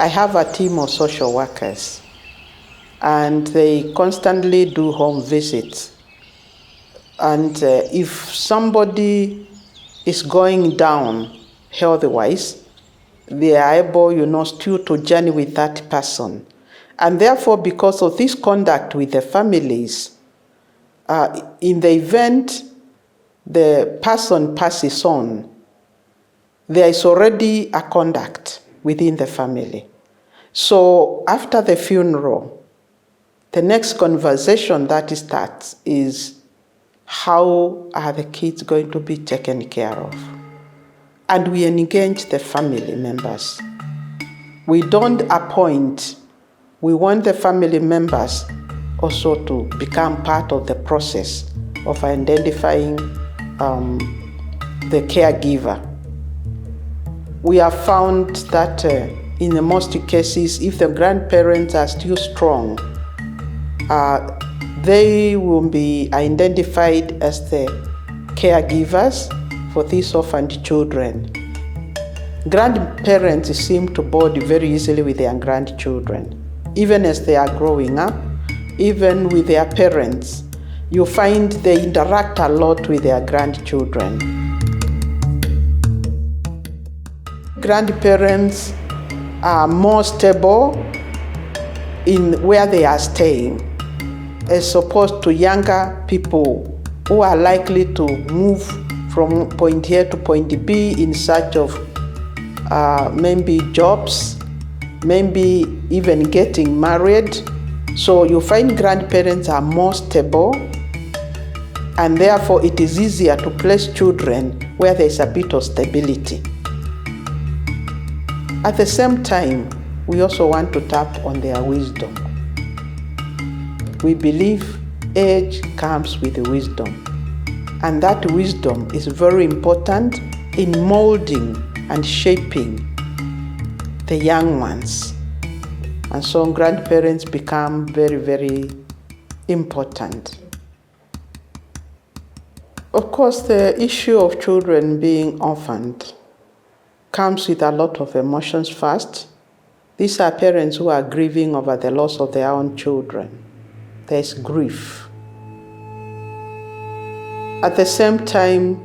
I have a team of social workers, and they constantly do home visits. And if somebody is going down health-wise, they are able, still to journey with that person. And therefore, because of this conduct with the families, in the event the person passes on, there is already a conduct within the family. So after the funeral, the next conversation that starts is, how are the kids going to be taken care of? And we engage the family members. We don't appoint. We want the family members also to become part of the process of identifying the caregiver. We have found that in the most cases, if the grandparents are still strong, they will be identified as the caregivers for these orphaned children. Grandparents seem to bond very easily with their grandchildren, even as they are growing up, even with their parents. You find they interact a lot with their grandchildren. Grandparents are more stable in where they are staying, as opposed to younger people who are likely to move from point A to point B in search of maybe jobs, maybe even getting married. So you find grandparents are more stable, and therefore it is easier to place children where there is a bit of stability. At the same time, we also want to tap on their wisdom. We believe age comes with wisdom, and that wisdom is very important in molding and shaping the young ones. And so grandparents become very, very important. Of course, the issue of children being orphaned comes with a lot of emotions first. These are parents who are grieving over the loss of their own children. There's grief. At the same time,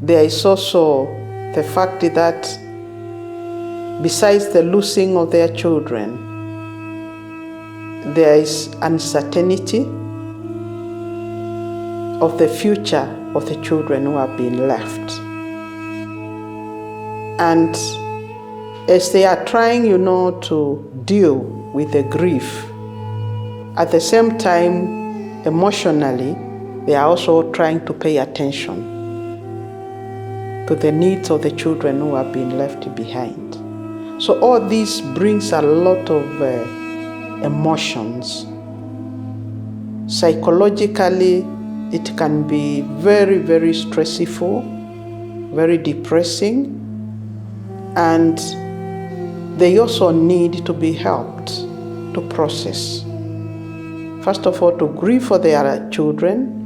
there is also the fact that besides the losing of their children, there is uncertainty of the future of the children who have been left. And as they are trying, to deal with the grief, at the same time, emotionally, they are also trying to pay attention to the needs of the children who have been left behind. So all this brings a lot of emotions. Psychologically, it can be very, very stressful, very depressing, and they also need to be helped to process. First of all, to grieve for their children,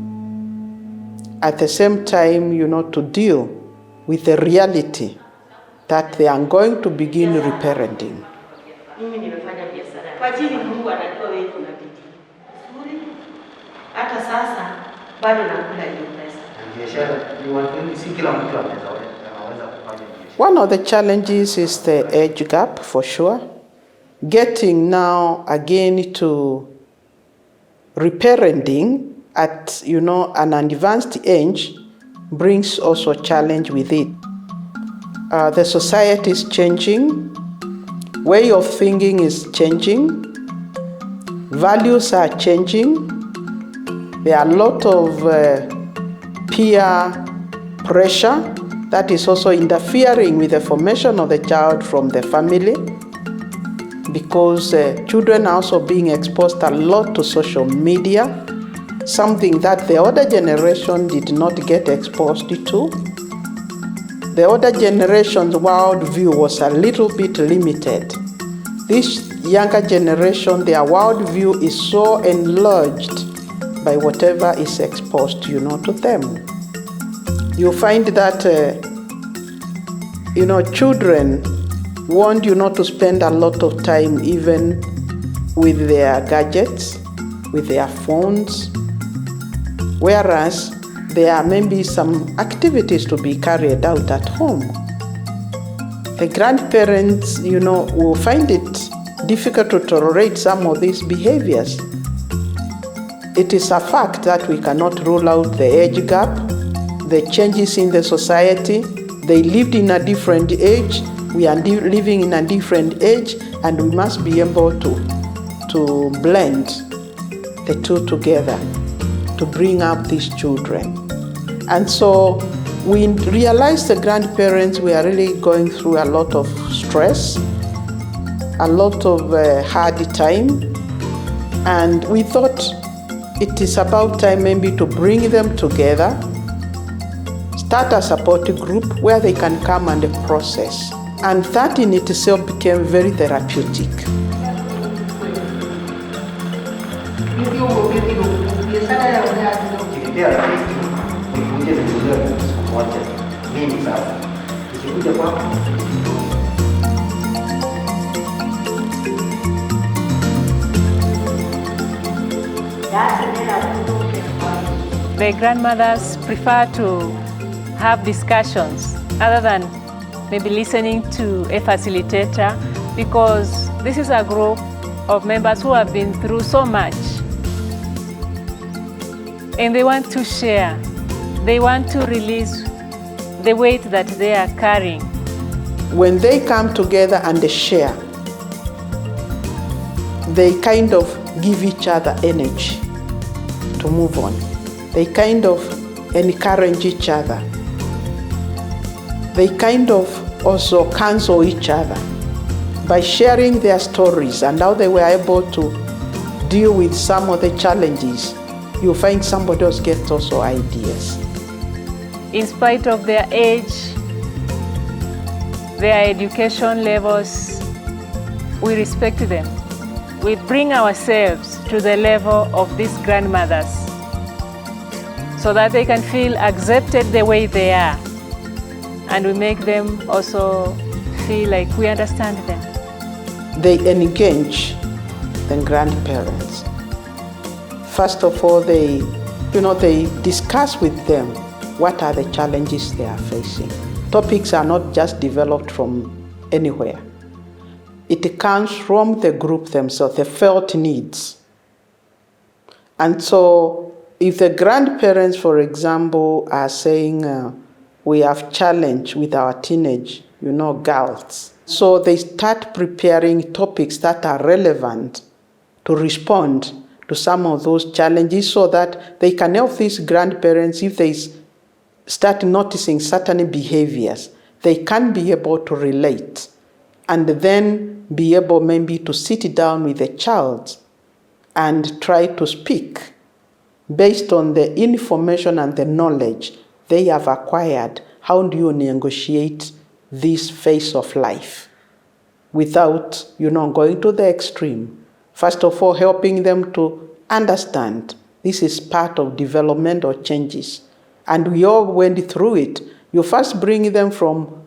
at the same time, to deal with the reality that they are going to begin reparenting. One of the challenges is the age gap, for sure. Getting now again to reparenting at an advanced age brings also a challenge with it. The society is changing, way of thinking is changing, values are changing. There are a lot of peer pressure that is also interfering with the formation of the child from the family, because children are also being exposed a lot to social media, something that the older generation did not get exposed to. The older generation's worldview was a little bit limited. This younger generation, their worldview is so enlarged by whatever is exposed, to them. You find that, children want you not to spend a lot of time even with their gadgets, with their phones, whereas there may be some activities to be carried out at home. The grandparents, will find it difficult to tolerate some of these behaviors. It is a fact that we cannot rule out the age gap, the changes in the society. They lived in a different age, we are living in a different age, and we must be able to blend the two together to bring up these children. And so we realized the grandparents were really going through a lot of stress, a lot of hard time, and we thought it is about time maybe to bring them together, start a support group where they can come and process. And that in itself became very therapeutic. The grandmothers prefer to have discussions other than maybe listening to a facilitator, because this is a group of members who have been through so much and they want to share. They want to release the weight that they are carrying. When they come together and they share, they kind of give each other energy to move on. They kind of encourage each other. They kind of also counsel each other by sharing their stories and how they were able to deal with some of the challenges. You find somebody else gets also ideas. In spite of their age, their education levels, we respect them. We bring ourselves to the level of these grandmothers so that they can feel accepted the way they are. And we make them also feel like we understand them. They engage the grandparents. First of all, they discuss with them what are the challenges they are facing. Topics are not just developed from anywhere. It comes from the group themselves, the felt needs. And so if the grandparents, for example, are saying, we have challenge with our teenage, girls. So they start preparing topics that are relevant to respond to some of those challenges so that they can help these grandparents if they start noticing certain behaviors. They can be able to relate and then be able maybe to sit down with the child and try to speak based on the information and the knowledge they have acquired. How do you negotiate this phase of life without, going to the extreme? First of all, helping them to understand this is part of development or changes. And we all went through it. You first bring them from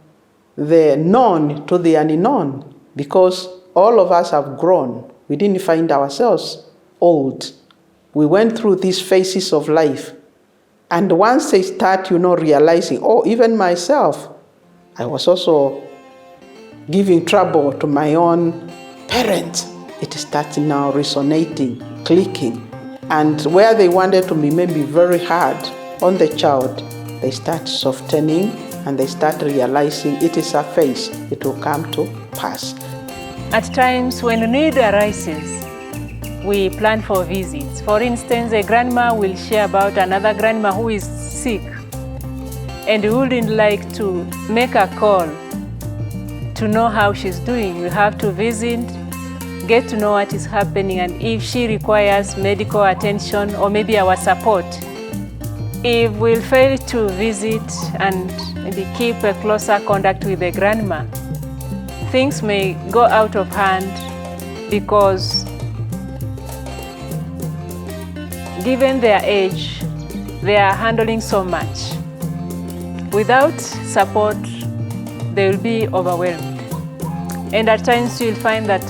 the known to the unknown, because all of us have grown. We didn't find ourselves old. We went through these phases of life. And once they start, realizing, even myself, I was also giving trouble to my own parents. It starts now resonating, clicking. And where they wanted to be maybe very hard on the child, they start softening and they start realizing it is a phase, it will come to pass. At times when a need arises, we plan for visits. For instance, a grandma will share about another grandma who is sick and wouldn't like to make a call to know how she's doing. We have to visit, get to know what is happening, and if she requires medical attention or maybe our support. If we'll fail to visit and maybe keep a closer contact with the grandma, things may go out of hand because given their age, they are handling so much. Without support, they will be overwhelmed. And at times you'll find that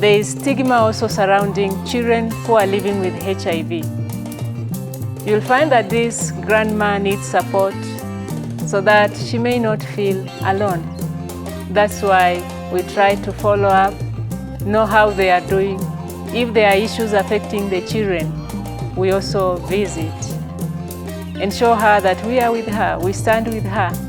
there is stigma also surrounding children who are living with HIV. You'll find that this grandma needs support so that she may not feel alone. That's why we try to follow up, know how they are doing. If there are issues affecting the children, we also visit and show her that we are with her, we stand with her.